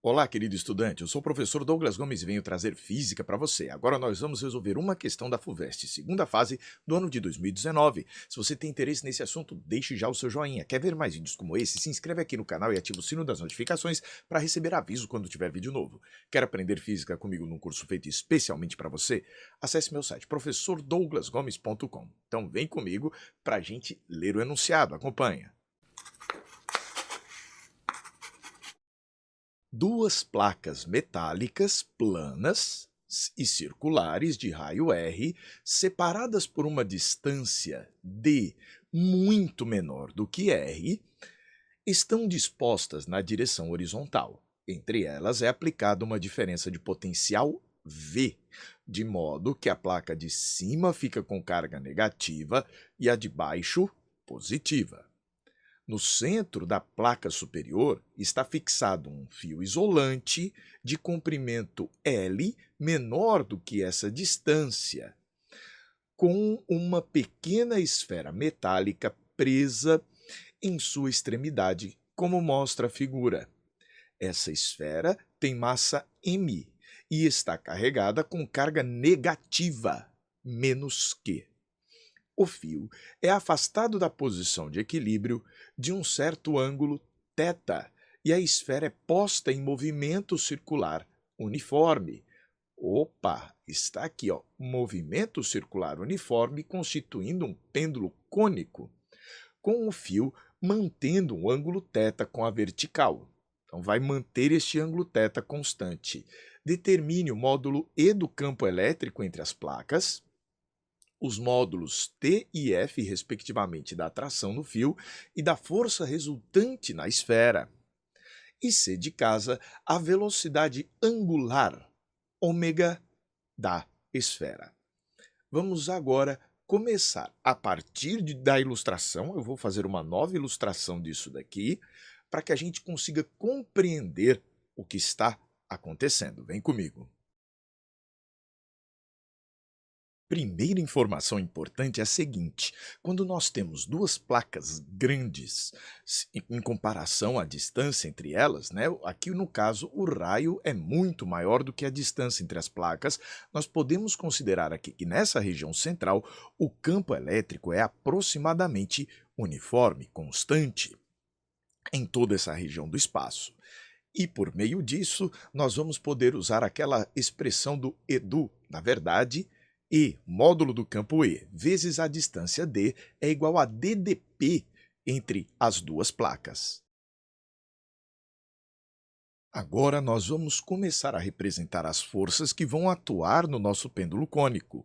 Olá, querido estudante. Eu sou o professor Douglas Gomes e venho trazer física para você. Agora nós vamos resolver uma questão da FUVEST, segunda fase do ano de 2019. Se você tem interesse nesse assunto, deixe já o seu joinha. Quer ver mais vídeos como esse? Se inscreve aqui no canal e ativa o sino das notificações para receber aviso quando tiver vídeo novo. Quer aprender física comigo num curso feito especialmente para você? Acesse meu site, professordouglasgomes.com. Então vem comigo para a gente ler o enunciado. Acompanha. Duas placas metálicas planas e circulares de raio R, separadas por uma distância d muito menor do que r, estão dispostas na direção horizontal. Entre elas é aplicada uma diferença de potencial V, de modo que a placa de cima fica com carga negativa e a de baixo positiva. No centro da placa superior está fixado um fio isolante de comprimento L menor do que essa distância, com uma pequena esfera metálica presa em sua extremidade, como mostra a figura. Essa esfera tem massa m e está carregada com carga negativa, menos q. O fio é afastado da posição de equilíbrio de um certo ângulo θ e a esfera é posta em movimento circular uniforme. Opa, está aqui, ó, movimento circular uniforme constituindo um pêndulo cônico, com o fio mantendo um ângulo θ com a vertical. Então vai manter este ângulo θ constante. Determine o módulo E do campo elétrico entre as placas, os módulos T e F, respectivamente, da atração no fio e da força resultante na esfera. E C de casa, a velocidade angular, ômega, da esfera. Vamos agora começar a partir da ilustração. Eu vou fazer uma nova ilustração disso daqui, para que a gente consiga compreender o que está acontecendo. Vem comigo. Primeira informação importante é a seguinte: quando nós temos duas placas grandes, em comparação à distância entre elas, né, aqui no caso o raio é muito maior do que a distância entre as placas, nós podemos considerar aqui que nessa região central o campo elétrico é aproximadamente uniforme, constante, em toda essa região do espaço. E por meio disso, nós vamos poder usar aquela expressão do EDU, na verdade, E, módulo do campo E, vezes a distância d, é igual a ddp entre as duas placas. Agora nós vamos começar a representar as forças que vão atuar no nosso pêndulo cônico.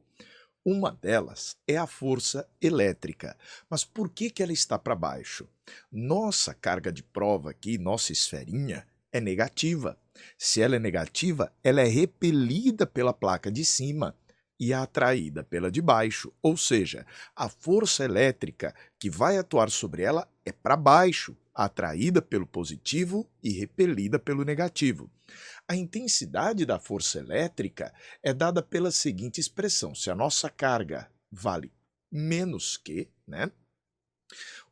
Uma delas é a força elétrica. Mas por que ela está para baixo? Nossa carga de prova aqui, nossa esferinha, é negativa. Se ela é negativa, ela é repelida pela placa de cima e atraída pela de baixo, ou seja, a força elétrica que vai atuar sobre ela é para baixo, atraída pelo positivo e repelida pelo negativo. A intensidade da força elétrica é dada pela seguinte expressão: se a nossa carga vale menos Q, né,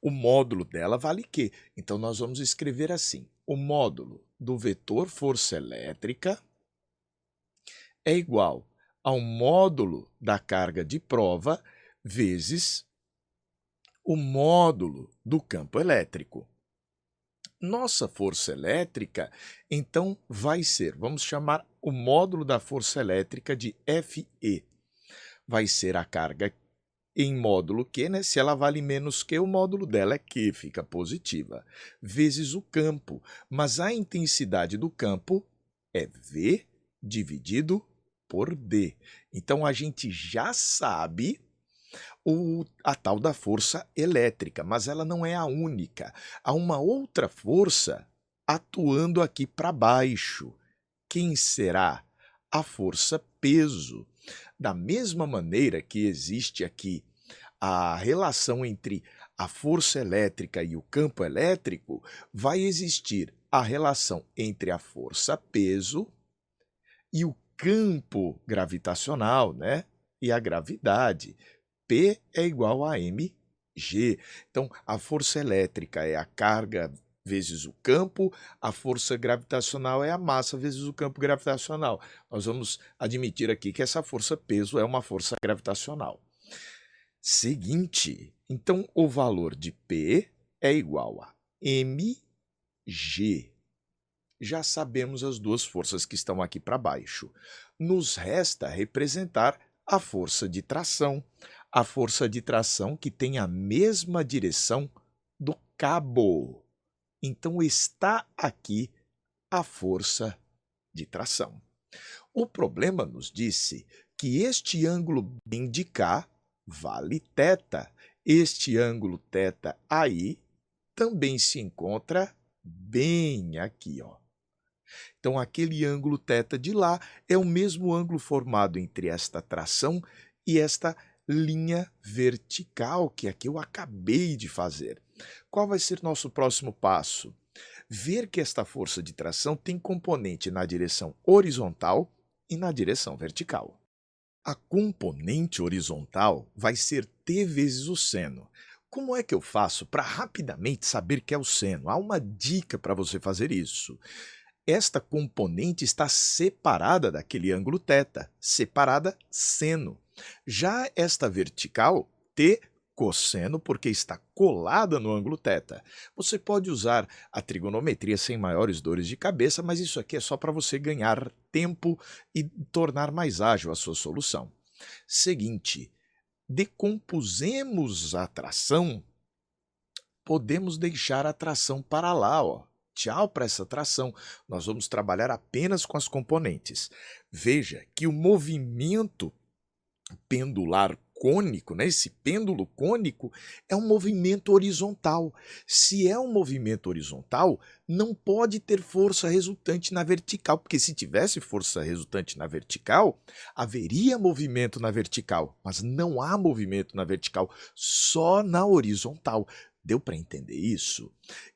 o módulo dela vale Q. Então nós vamos escrever assim: o módulo do vetor força elétrica é igual ao módulo da carga de prova vezes o módulo do campo elétrico. Nossa força elétrica, então, vai ser, vamos chamar o módulo da força elétrica de Fe. Vai ser a carga em módulo Q, né? Se ela vale menos Q, o módulo dela é Q, fica positiva, vezes o campo. Mas a intensidade do campo é V dividido por D. Então, a gente já sabe a tal da força elétrica, mas ela não é a única. Há uma outra força atuando aqui para baixo. Quem será? A força peso. Da mesma maneira que existe aqui a relação entre a força elétrica e o campo elétrico, vai existir a relação entre a força peso e o campo gravitacional, né? E a gravidade. P é igual a mg. Então, a força elétrica é a carga vezes o campo, a força gravitacional é a massa vezes o campo gravitacional. Nós vamos admitir aqui que essa força-peso é uma força gravitacional. Seguinte, então o valor de P é igual a mg. Já sabemos as duas forças que estão aqui para baixo. Nos resta representar a força de tração. A força de tração que tem a mesma direção do cabo. Então está aqui a força de tração. O problema nos disse que este ângulo bem de cá vale θ. Este ângulo θ aí também se encontra bem aqui, ó. Então, aquele ângulo θ de lá é o mesmo ângulo formado entre esta tração e esta linha vertical que aqui eu acabei de fazer. Qual vai ser nosso próximo passo? Ver que esta força de tração tem componente na direção horizontal e na direção vertical. A componente horizontal vai ser T vezes o seno. Como é que eu faço para rapidamente saber que é o seno? Há uma dica para você fazer isso. Esta componente está separada daquele ângulo θ, separada seno. Já esta vertical, T cosseno, porque está colada no ângulo θ. Você pode usar a trigonometria sem maiores dores de cabeça, mas isso aqui é só para você ganhar tempo e tornar mais ágil a sua solução. Seguinte, decompusemos a tração, podemos deixar a tração para lá, ó. Tchau para essa tração, nós vamos trabalhar apenas com as componentes. Veja que o movimento pendular cônico, né? Esse pêndulo cônico é um movimento horizontal. Se é um movimento horizontal, não pode ter força resultante na vertical, porque se tivesse força resultante na vertical, haveria movimento na vertical, mas não há movimento na vertical, só na horizontal. Deu para entender isso?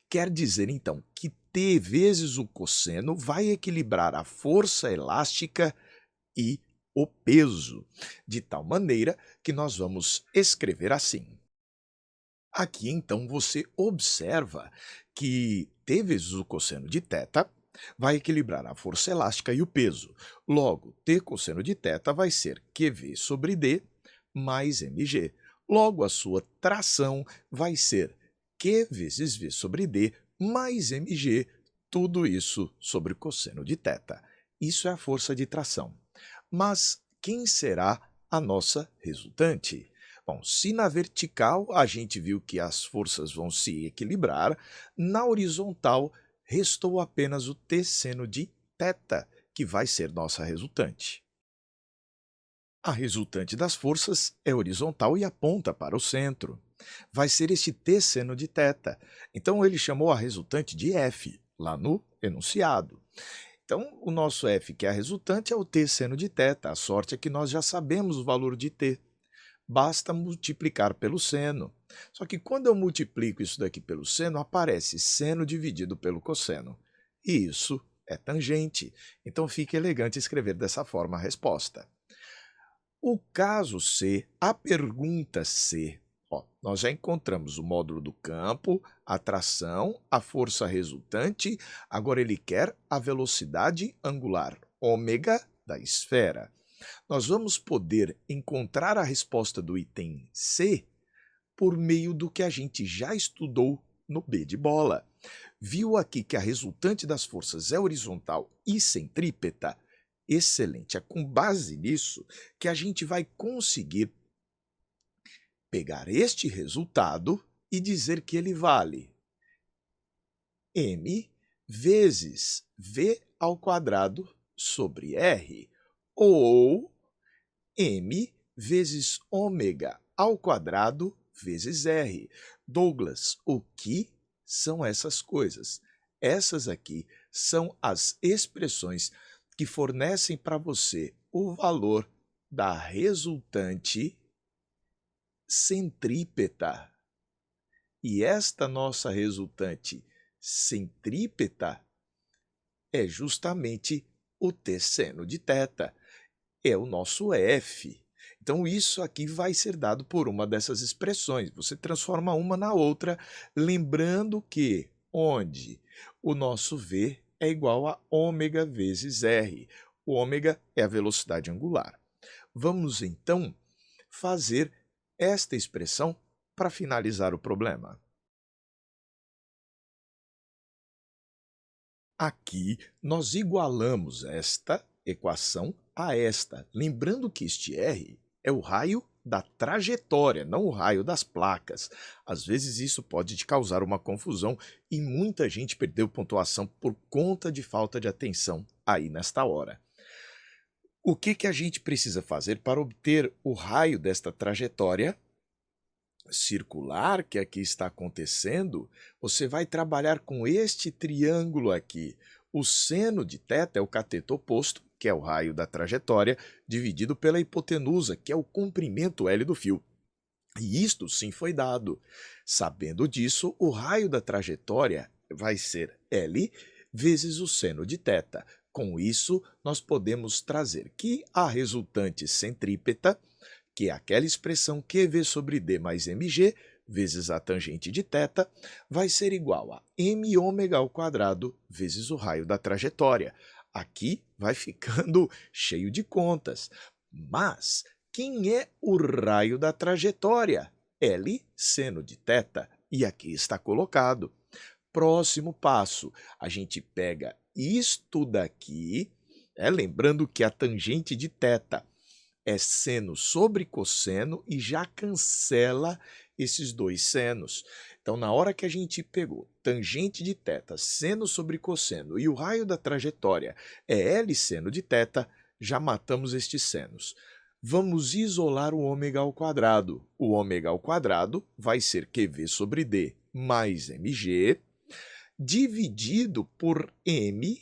Quer dizer, então, que T vezes o cosseno vai equilibrar a força elástica e o peso, de tal maneira que nós vamos escrever assim. Aqui, então, você observa que T vezes o cosseno de θ vai equilibrar a força elástica e o peso. Logo, T cosseno de θ vai ser QV sobre D mais mg. Logo, a sua tração vai ser Q vezes V sobre D mais mg, tudo isso sobre cosseno de θ. Isso é a força de tração. Mas quem será a nossa resultante? Bom, se na vertical a gente viu que as forças vão se equilibrar, na horizontal restou apenas o T seno de θ, que vai ser nossa resultante. A resultante das forças é horizontal e aponta para o centro. Vai ser este T seno de θ. Então ele chamou a resultante de F, lá no enunciado. Então o nosso F, que é a resultante, é o T seno de θ. A sorte é que nós já sabemos o valor de T. Basta multiplicar pelo seno. Só que quando eu multiplico isso daqui pelo seno, aparece seno dividido pelo cosseno. E isso é tangente. Então fica elegante escrever dessa forma a resposta. O caso C, a pergunta C, ó, nós já encontramos o módulo do campo, a tração, a força resultante, agora ele quer a velocidade angular, ômega da esfera. Nós vamos poder encontrar a resposta do item C por meio do que a gente já estudou no B de bola. Viu aqui que a resultante das forças é horizontal e centrípeta? Excelente, é com base nisso que a gente vai conseguir pegar este resultado e dizer que ele vale m vezes v ao quadrado sobre r, ou m vezes ômega ao quadrado vezes r. Douglas, o que são essas coisas? Essas aqui são as expressões que fornecem para você o valor da resultante centrípeta. E esta nossa resultante centrípeta é justamente o T seno de θ, é o nosso F. Então isso aqui vai ser dado por uma dessas expressões. Você transforma uma na outra, lembrando que onde o nosso v é igual a ômega vezes r. O ômega é a velocidade angular. Vamos, então, fazer esta expressão para finalizar o problema. Aqui, nós igualamos esta equação a esta, lembrando que este r é o raio da trajetória, não o raio das placas. Às vezes isso pode te causar uma confusão e muita gente perdeu pontuação por conta de falta de atenção aí nesta hora. O que a gente precisa fazer para obter o raio desta trajetória circular que aqui está acontecendo? Você vai trabalhar com este triângulo aqui. O seno de θ é o cateto oposto, que é o raio da trajetória, dividido pela hipotenusa, que é o comprimento L do fio. E isto sim foi dado. Sabendo disso, o raio da trajetória vai ser L vezes o seno de θ. Com isso, nós podemos trazer que a resultante centrípeta, que é aquela expressão QV sobre D mais mg, vezes a tangente de θ, vai ser igual a m ômega ao quadrado vezes o raio da trajetória. Aqui vai ficando cheio de contas. Mas quem é o raio da trajetória? L seno de θ. E aqui está colocado. Próximo passo, a gente pega isto daqui, lembrando que a tangente de θ é seno sobre cosseno e já cancela esses dois senos. Então, na hora que a gente pegou tangente de θ, seno sobre cosseno e o raio da trajetória é L seno de θ, já matamos estes senos. Vamos isolar o ômega ao quadrado. O ômega ao quadrado vai ser QV sobre D mais mg, dividido por m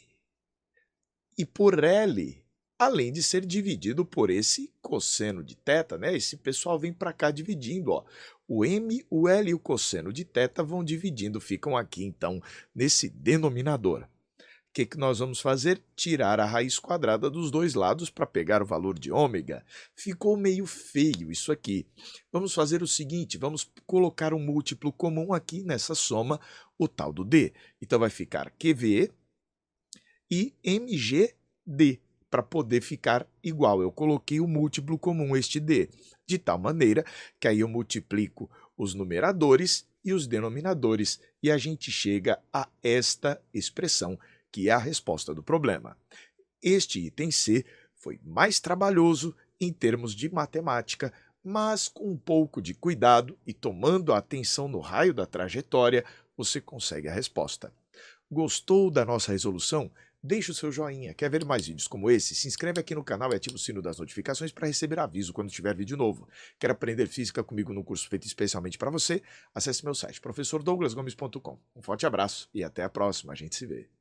e por L, além de ser dividido por esse cosseno de θ, né? Esse pessoal vem para cá dividindo, ó. O m, o L e o cosseno de θ vão dividindo, ficam aqui, então, nesse denominador. O que nós vamos fazer? Tirar a raiz quadrada dos dois lados para pegar o valor de ômega. Ficou meio feio isso aqui. Vamos fazer o seguinte, vamos colocar um múltiplo comum aqui nessa soma, o tal do D. Então vai ficar QV e mgd, para poder ficar igual. Eu coloquei o múltiplo comum, este D, de tal maneira que aí eu multiplico os numeradores e os denominadores e a gente chega a esta expressão, que é a resposta do problema. Este item C foi mais trabalhoso em termos de matemática, mas com um pouco de cuidado e tomando a atenção no raio da trajetória, você consegue a resposta. Gostou da nossa resolução? Deixe o seu joinha. Quer ver mais vídeos como esse? Se inscreve aqui no canal e ativa o sino das notificações para receber aviso quando tiver vídeo novo. Quer aprender física comigo num curso feito especialmente para você? Acesse meu site, professordouglasgomes.com. Um forte abraço e até a próxima. A gente se vê.